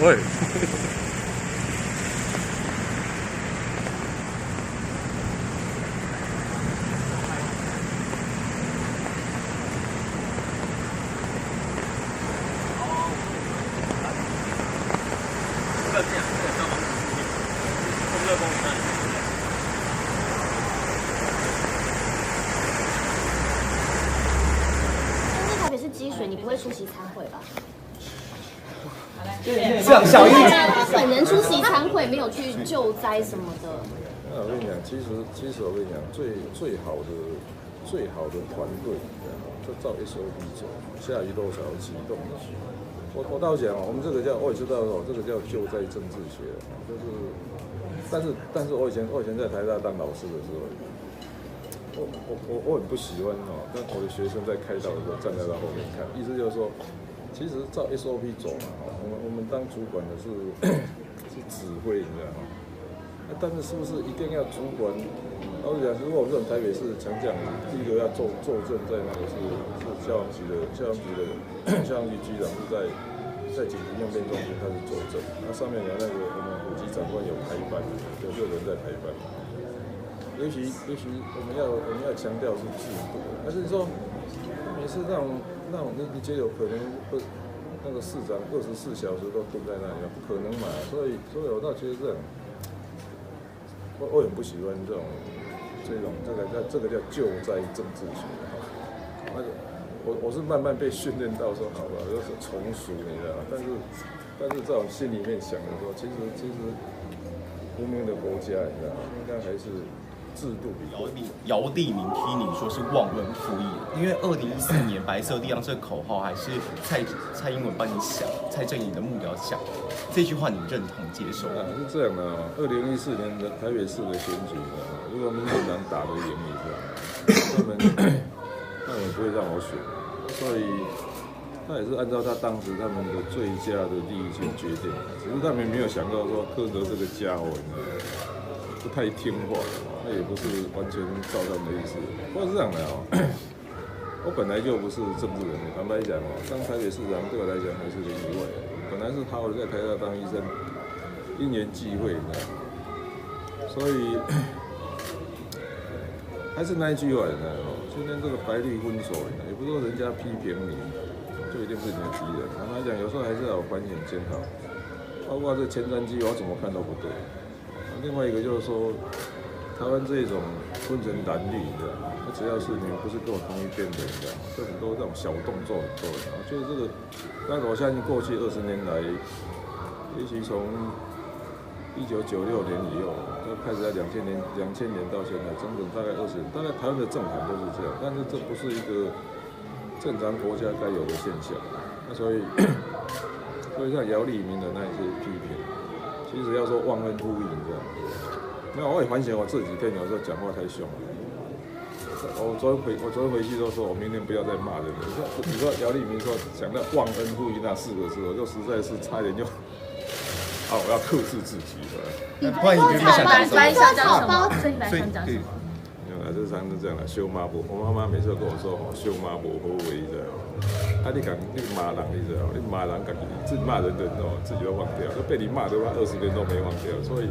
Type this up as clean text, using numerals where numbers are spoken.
喂。台北市积水，你不会出席参会吧？小英，他本人出席参会，没有去救灾什么的。那我跟你讲，其实我跟你讲，最好的团队，就照 SOP 走，下雨多少启动。我倒讲哦，我们这个我也知道哦，这个叫救灾政治学，就是，但是我以前在台大当老师的时候，我很不喜欢哦，跟我的学生在开导的时候站在他后面看，意思就是说，其实照 SOP 走嘛，我们当主管的是指挥，你知道吗？但是是不是一定要主管？老实讲，如果我们这种台北市强将，第一个要坐镇在那个是消防局局长是在紧急应变中心，他是坐镇。那上面有那个我们5级长官有排班，有6人在排班。尤其我们要强调是制度，但是说每次那种你觉得有可能会那个市长24小时都蹲在那里，不可能嘛？所以我倒觉得这种。我很不喜欢这个叫救灾政治学哈。那个我是慢慢被训练到说好了，就是从属你知道，但是在我心里面想的说，其实文明的国家你知道，应该还是制度比姚地明批你说是忘恩负义，因为2014年白色力量这个口号还是蔡英文帮你想，蔡正宜的幕僚想，这句话你认同接受吗？是这样的哦，2014年的台北市的选举呢，如果民进党打得赢你是吧，他们不会让我选，所以他也是按照他当时他们的最佳的利益去决定，只是他们没有想到说柯德这个家伙呢不太听话。那也不是完全照他们的意思，不过是这样的哦。我本来就不是政治人物，坦白讲哦，当台北市长对我来讲还是个意外。本来是好好的在台大当医生，因缘际会，你知道吗？所以还是那一句话，你知道吗？今天这个白绿分手，也不是说人家批评你就一定是你的敌人。坦白讲，有时候还是要反省检讨，包括这前瞻计划怎么看都不对。另外一个就是说。台湾这种分成蓝绿的，只要是你们不是跟我同一边的，你知道吗？就很多这种小动作很多，然后就是这个，但是我相信过去20年来，尤其从1996年以后，就开始在2000年到现在，整整大概20年，大概台湾的政坛都是这样，但是这不是一个正常国家该有的现象。那所以像姚立明的那些批评，其实要说忘恩负义，你知道吗？没有，我也反省我这几天有时候讲话太凶了。我昨天回去都说，我明天不要再骂人了。你说姚立明说讲到忘恩负义那4个字，我就实在是差点就，我要克制自己了。欢迎你们想讲什么？草包，所以来想讲什么？没有啦，这常是这样啦，羞妈不，我妈妈每次都跟我说，羞妈不好为的。你骂人，你知道？你骂人，自己骂人的自己都忘掉，就被你骂的话20年都没忘掉，所以。